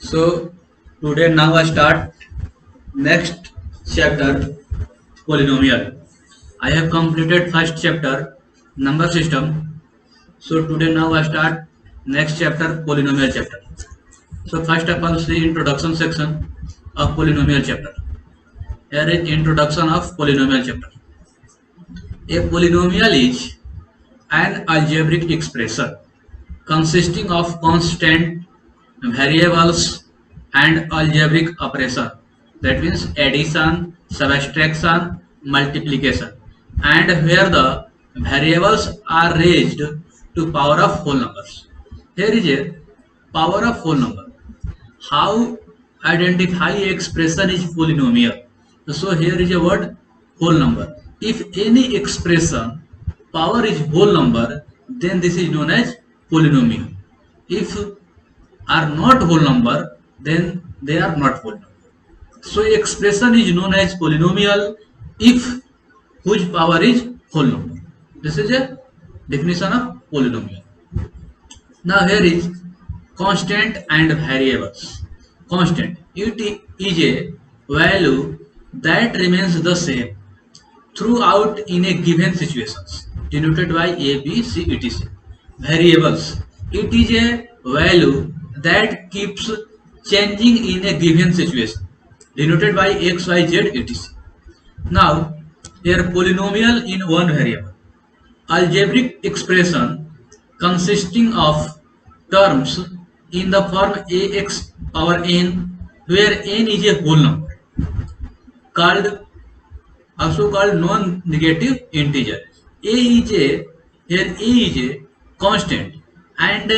So today now I start next chapter polynomial. I have completed first chapter number system. So today now I start next chapter polynomial chapter. So first of all see introduction section of polynomial chapter. Here is introduction of polynomial chapter. A polynomial is an algebraic expression consisting of constant variables and algebraic operation, that means addition, subtraction, multiplication, and where the variables are raised to power of whole numbers. Here is a power of whole number. How identify expression is polynomial? So here is a word whole number. If any expression power is whole number, then this is known as polynomial. If are not whole number, then they are not whole number. So expression is known as polynomial if whose power is whole number. This is a definition of polynomial. Now here is constant and variables. Constant, it is a value that remains the same throughout in a given situations, denoted by A, B, C, etc. Variables, it is a value that keeps changing in a given situation, denoted by X, Y, Z, etc. Now, here polynomial in one variable. Algebraic expression consisting of terms in the form ax power n, where n is a whole number, called also called non-negative integer. A is a here A is a constant and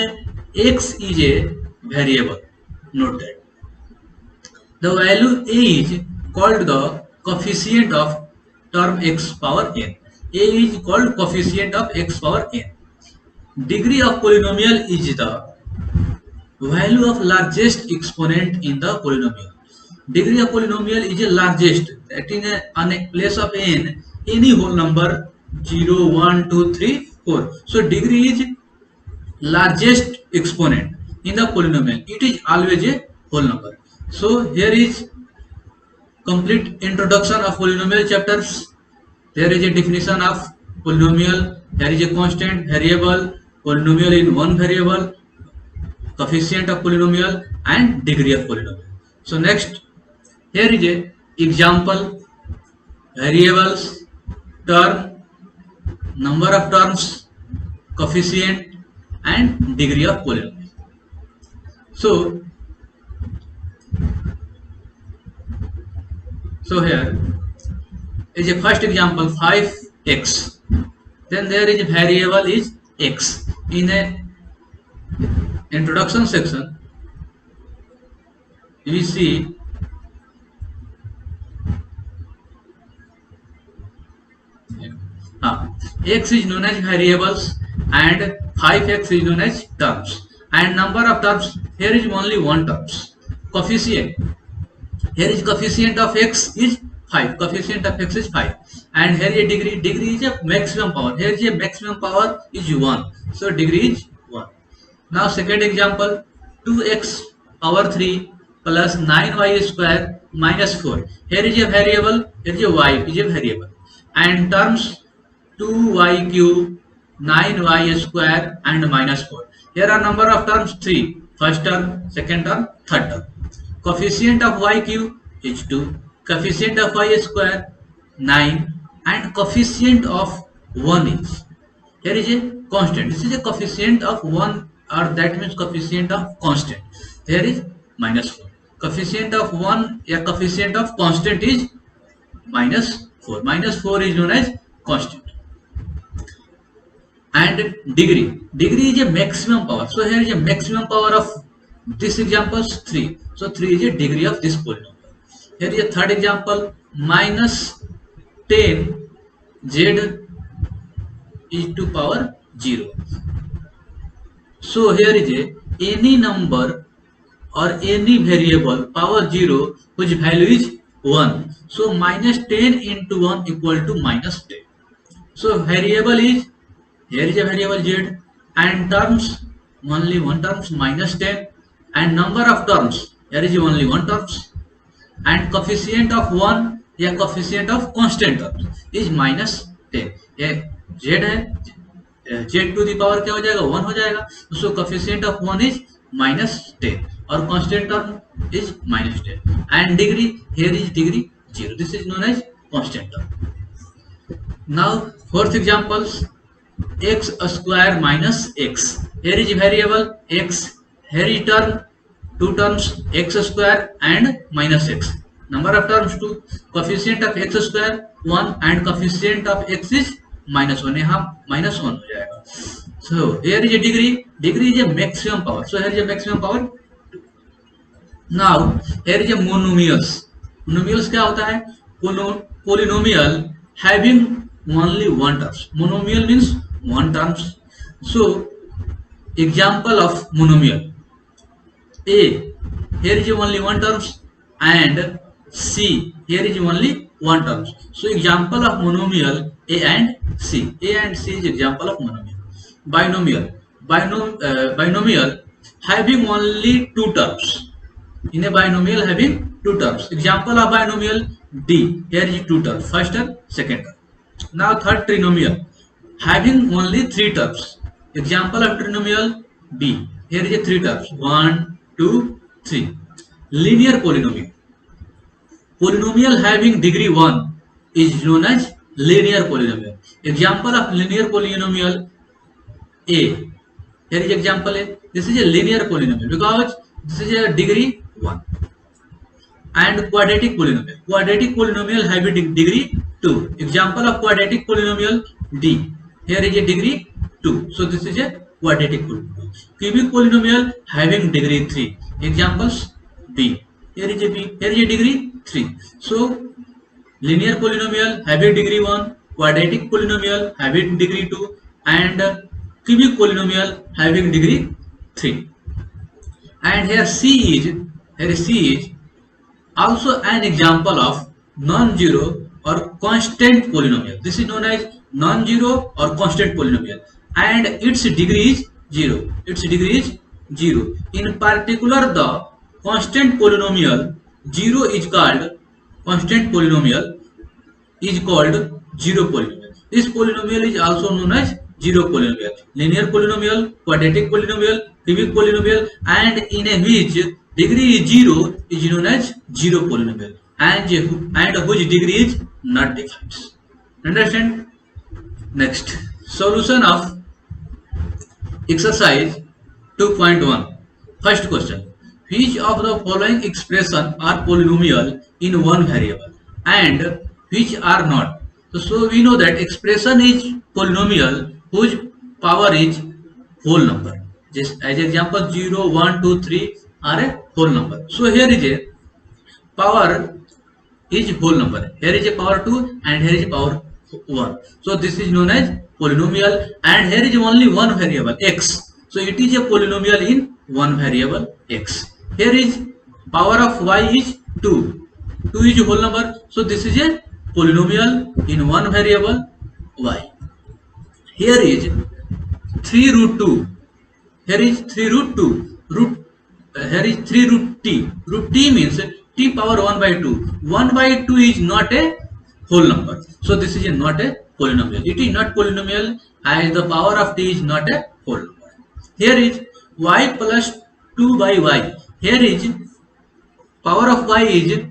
x is a variable. Note that the value A is called the coefficient of term x power n. A is called coefficient of x power n. Degree of polynomial is the value of largest exponent in the polynomial. Degree of polynomial is the largest, that in on a place of n, any whole number 0, 1, 2, 3, 4. So degree is largest exponent in the polynomial. It is always a whole number. So here is complete introduction of polynomial chapters. There is a definition of polynomial. There is a constant, variable, polynomial in one variable, coefficient of polynomial, and degree of polynomial. So next, here is a example: variables, term, number of terms, coefficient, and degree of polynomial. So here is a first example 5x. Then there is a variable is x. In a introduction section, we see x is known as variables and 5x is known as terms, and number of terms, here is only one terms. Coefficient, here is coefficient of x is 5, coefficient of x is 5, and here is degree, degree is a maximum power, here is a maximum power is 1, so degree is 1. Now second example, 2x power 3 plus 9y square minus 4. Here is a variable, here is a y is a variable, and terms 2y cube, 9y square, and minus 4. Here are number of terms 3, first term, second term, third term. Coefficient of y cube is 2, coefficient of y square 9, and coefficient of 1 is, here is a constant. This is a coefficient of 1, or that means coefficient of constant. Here is minus 4. Coefficient of 1, a coefficient of constant is minus 4. Minus 4 is known as constant. And degree, degree is a maximum power. So here is a maximum power of this example 3. So 3 is a degree of this polynomial. Here is a third example, minus 10 z is to power 0. So here is a any number or any variable power 0 whose value is 1. So minus 10 into 1 equal to minus 10. So variable is, here is a variable z, and terms only one terms minus 10, and number of terms here is only one terms, and coefficient of 1 या coefficient of constant terms is minus 10. ये z है, z to the power क्या हो जाएगा 1 हो जाएगा, so coefficient of 1 is minus 10 और constant term is minus 10 and degree here is degree 0. This is known as constant term. Now fourth examples, x square minus x. Here is variable x, here is term two terms x square and minus x. Number of terms 2, coefficient of x square 1 and coefficient of x is minus 1. यहाँ minus 1 हो जाएगा. So here is a degree, degree is a maximum power. So here is a maximum power. Now here is a monomials. Monomials क्या होता है? Polynomial having only one terms. Monomial means one terms. So example of monomial: a, here is only one terms, and c, here is only one terms. So example of monomial a and c. A and c is example of monomial. Binomial, binomial having only two terms. In a binomial having two terms. Example of binomial d, here is two terms, first term, second term. Now third trinomial having only three terms. Example of trinomial d, here is a three terms, 1 2 3. Linear polynomial, polynomial having degree 1 is known as linear polynomial. Example of linear polynomial a, here is example a. This is a linear polynomial because this is a degree 1. And quadratic polynomial, quadratic polynomial having degree 2. Example of quadratic polynomial d, here is a degree 2. So this is a quadratic polynomial. Cubic polynomial having degree 3. Examples b, here is a b, here is a degree 3. So linear polynomial having degree 1, quadratic polynomial having degree 2, and cubic polynomial having degree 3. And here c is also an example of non-zero or constant polynomial. This is known as non-zero or constant polynomial, and its degree is 0. Its degree is 0. In particular, the constant polynomial 0 is called constant polynomial is called zero polynomial. This polynomial is also known as zero polynomial. Linear polynomial, quadratic polynomial, cubic polynomial, and in a which degree is 0 is known as zero polynomial, and whose degree is not defined. Understand? Next, solution of exercise 2.1. First question: which of the following expression are polynomial in one variable and which are not? So we know that expression is polynomial whose power is whole number. Just as example, 0, 1, 2, 3 are a whole number. So here is a power is whole number. Here is a power 2 and here is a power 1. So this is known as polynomial, and here is only one variable x. So it is a polynomial in one variable x. Here is power of y is 2. 2 is a whole number. So this is a polynomial in one variable y. Here is 3 root 2. Here is 3 root 2. Here is 3 root t. Root t means t power 1 by 2. 1 by 2 is not a whole number. So this is not a polynomial. It is not polynomial as the power of t is not a whole number. Here is y plus 2 by y. Here is power of y is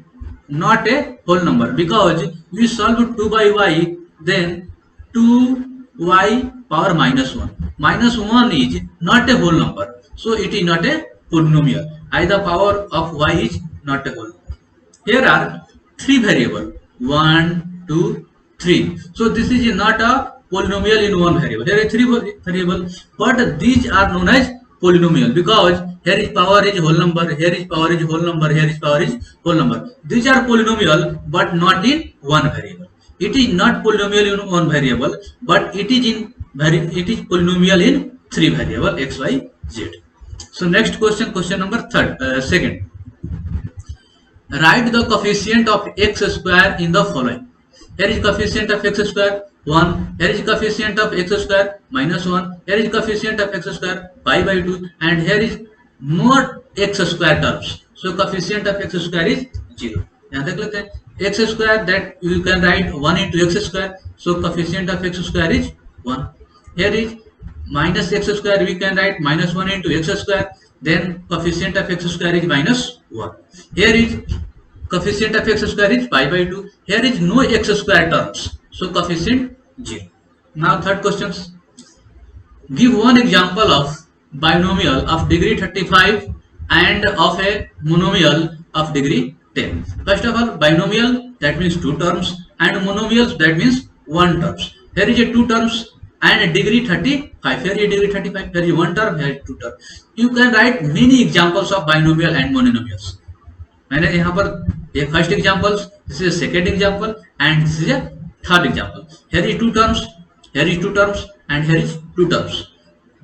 not a whole number because we solve 2 by y, then 2y power minus 1. Minus 1 is not a whole number. So it is not a polynomial. Either power of y is not a whole number. Here are three variables, 1, 2, 3. So this is not a polynomial in one variable. Here are three variables, but these are known as polynomial because here is power is whole number, here is power is whole number, here is power is whole number. These are polynomial but not in one variable. It is not polynomial in one variable, but it is polynomial in three variable x, y, z. So next question, question number second. Write the coefficient of x square in the following. Here is coefficient of x square 1, here is coefficient of x square minus 1, here is coefficient of x square pi by 2, and here is not x square terms. So coefficient of x square is 0. यहाँ देख लेते हैं x square that you can write 1 into x square. So coefficient of x square is 1. Here is minus x square, we can write minus 1 into x square. Then coefficient of x square is minus 1. Here is coefficient of x square is pi by 2. Here is no x square terms. So coefficient 0. Now third questions. Give one example of binomial of degree 35 and of a monomial of degree 10. First of all, binomial, that means two terms, and monomials, that means one terms. Here is a two terms and a degree 35. Here is degree 35. Here is one term. Here is two terms. You can write many examples of binomial and monomials. मैंने यहाँ पर एक first example, this is second example and this is a third example. Here is two terms, here is two terms and here is two terms.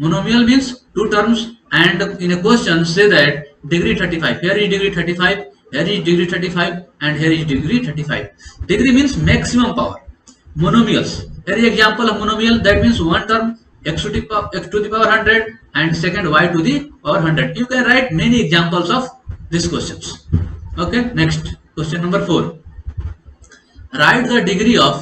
Monomial means two terms, and in a question say that degree 35. Here is degree 35, here is degree 35, and here is degree 35. Degree means maximum power. Monomials. Here is example of monomial, that means one term x to the power 100 and second y to the power 100. You can write many examples of these questions. Okay, next question number 4. Write the degree of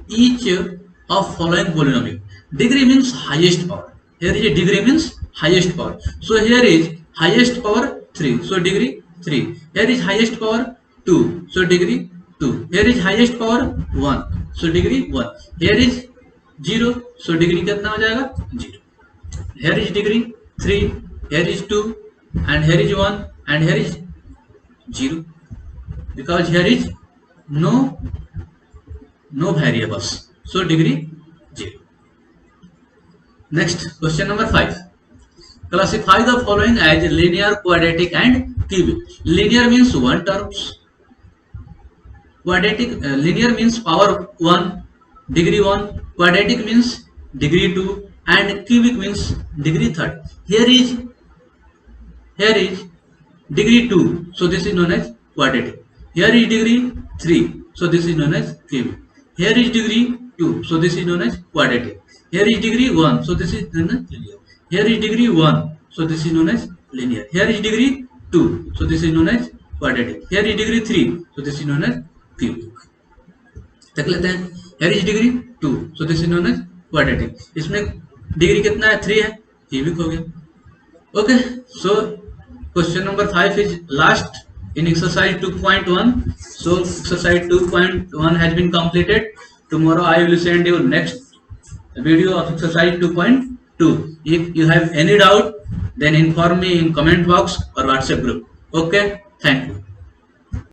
each of following polynomial. Degree means highest power. Here is a degree means highest power. So here is highest power 3. So degree 3. Here is highest power 2. So degree 2. Here is highest power 1. So degree 1. Here is 0. So degree कितना हो जाएगा? 0. Here is degree 3. Here is 2. And here is 1. And here is 0. Because here is no variables. So degree 0. Next, question number 5. Classify the following as linear, quadratic and cubic. Linear means one terms. Quadratic, linear means power 1, degree 1. Quadratic means degree 2, and cubic means degree 3. Here is degree 2. So this is known as quadratic. Here is degree 3. So this is known as cubic. Here is degree 2. So this is known as quadratic. Here is degree 1, so this is known as linear. Here is degree 1, so this is known as linear. Here is degree 2, so this is known as quadratic. Here is degree 3, so this is known as cubic. देख लेते हैं. Here is degree 2, so this is known as quadratic. इसमें degree कितना है? 3 है, cubic हो गया. Okay, so question number 5 is last in exercise 2.1. So exercise 2.1 has been completed. Tomorrow I will send you next video of exercise 2.2. If you have any doubt, then inform me in comment box or WhatsApp group. Okay, thank you.